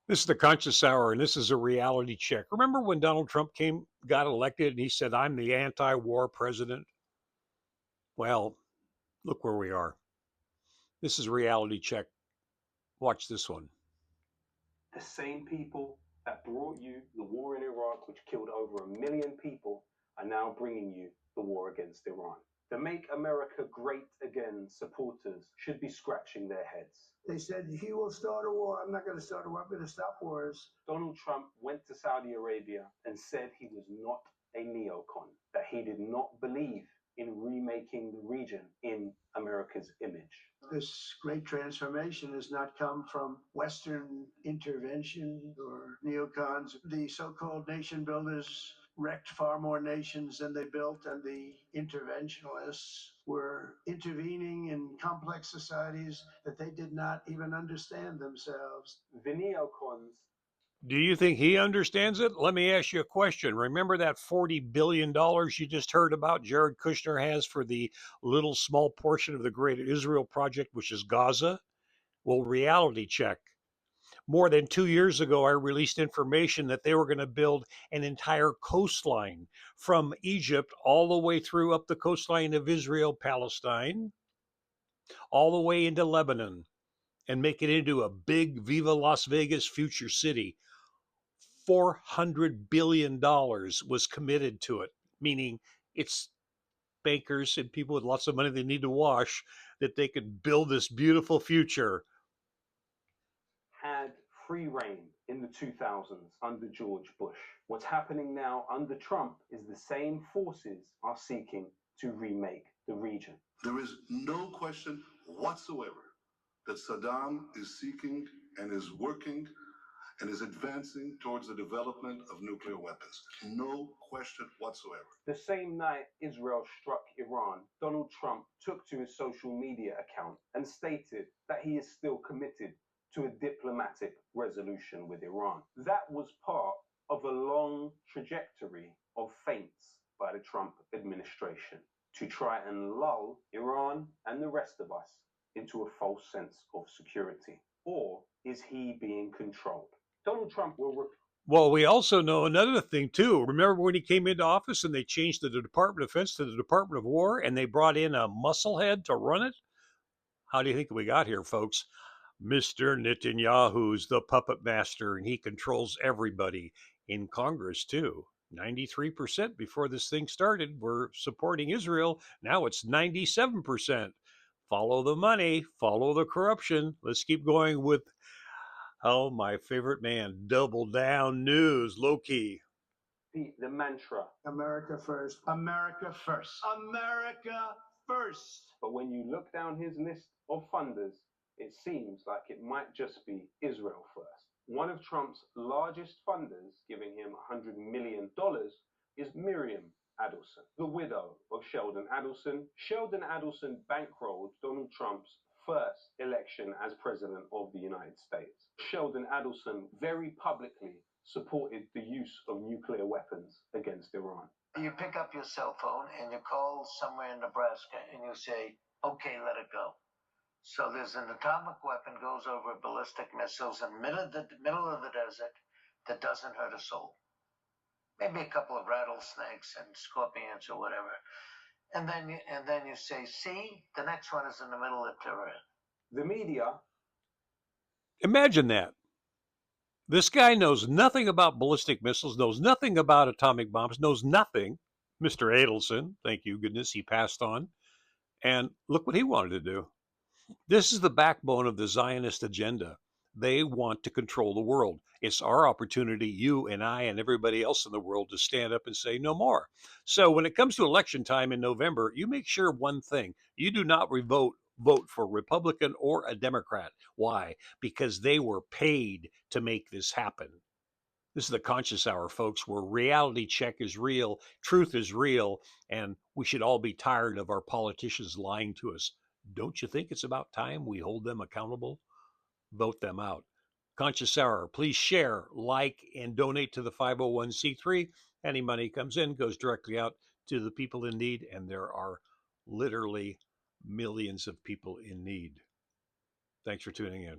This is the Conscious Hour, and this is a reality check. Remember when Donald Trump got elected, and he said, "I'm the anti-war president." Well, look where we are. This is a reality check. Watch this one. The same people that brought you the war in Iraq, which killed over 1 million people, are now bringing you the war against Iran. The Make America Great Again supporters should be scratching their heads. They said, he will start a war. I'm not going to start a war. I'm going to stop wars. Donald Trump went to Saudi Arabia and said he was not a neocon, that he did not believe in remaking the region in America's image. This great transformation has not come from Western intervention or neocons. The so-called nation builders wrecked far more nations than they built, and the interventionists were intervening in complex societies that they did not even understand themselves. The neocons. Do you think he understands it? Let me ask you a question. Remember that $40 billion you just heard about Jared Kushner has for the little small portion of the Great Israel Project, which is Gaza? Well, reality check. More than 2 years ago, I released information that they were going to build an entire coastline from Egypt all the way through up the coastline of Israel, Palestine, all the way into Lebanon, and make it into a big Viva Las Vegas future city. $400 billion was committed to it, meaning it's bankers and people with lots of money they need to wash that they could build this beautiful future. Had free reign in the 2000s under George Bush. What's happening now under Trump is the same forces are seeking to remake the region. There is no question whatsoever that Saddam is seeking and is working and is advancing towards the development of nuclear weapons. No question whatsoever. The same night Israel struck Iran, Donald Trump took to his social media account and stated that he is still committed to a diplomatic resolution with Iran. That was part of a long trajectory of feints by the Trump administration to try and lull Iran and the rest of us into a false sense of security. Or is he being controlled? Donald Trump will. Well, we also know another thing too. Remember when he came into office and they changed the Department of Defense to the Department of War and they brought in a musclehead to run it? How do you think we got here, folks? Mr. Netanyahu's the puppet master and he controls everybody in Congress too. 93% before this thing started were supporting Israel. Now it's 97%. Follow the money, follow the corruption. Let's keep going with, oh, my favorite man, Double Down News, low key. The mantra America first. America first. America first. But when you look down his list of funders, it seems like it might just be Israel first. One of Trump's largest funders, giving him $100 million, is Miriam Adelson, the widow of Sheldon Adelson. Sheldon Adelson bankrolled Donald Trump's first election as president of the United States. Sheldon Adelson very publicly supported the use of nuclear weapons against Iran. You pick up your cell phone and you call somewhere in Nebraska and you say, okay, let it go. So there's an atomic weapon goes over ballistic missiles in the middle of the desert that doesn't hurt a soul. Maybe a couple of rattlesnakes and scorpions or whatever. And then you say, see, the next one is in the middle of Tehran. The media. Imagine that. This guy knows nothing about ballistic missiles, knows nothing about atomic bombs, knows nothing. Mr. Adelson, thank you, goodness, he passed on. And look what he wanted to do. This is the backbone of the Zionist agenda. They want to control the world. It's our opportunity, you and I and everybody else in the world, to stand up and say no more. So when it comes to election time in November, you make sure one thing. You do not vote for Republican or a Democrat. Why? Because they were paid to make this happen. This is the Conscious Hour, folks, where reality check is real, truth is real, and we should all be tired of our politicians lying to us. Don't you think it's about time we hold them accountable? Vote them out. Conscious Hour, please share, like, and donate to the 501c3. Any money comes in goes directly out to the people in need, and there are literally millions of people in need. Thanks for tuning in.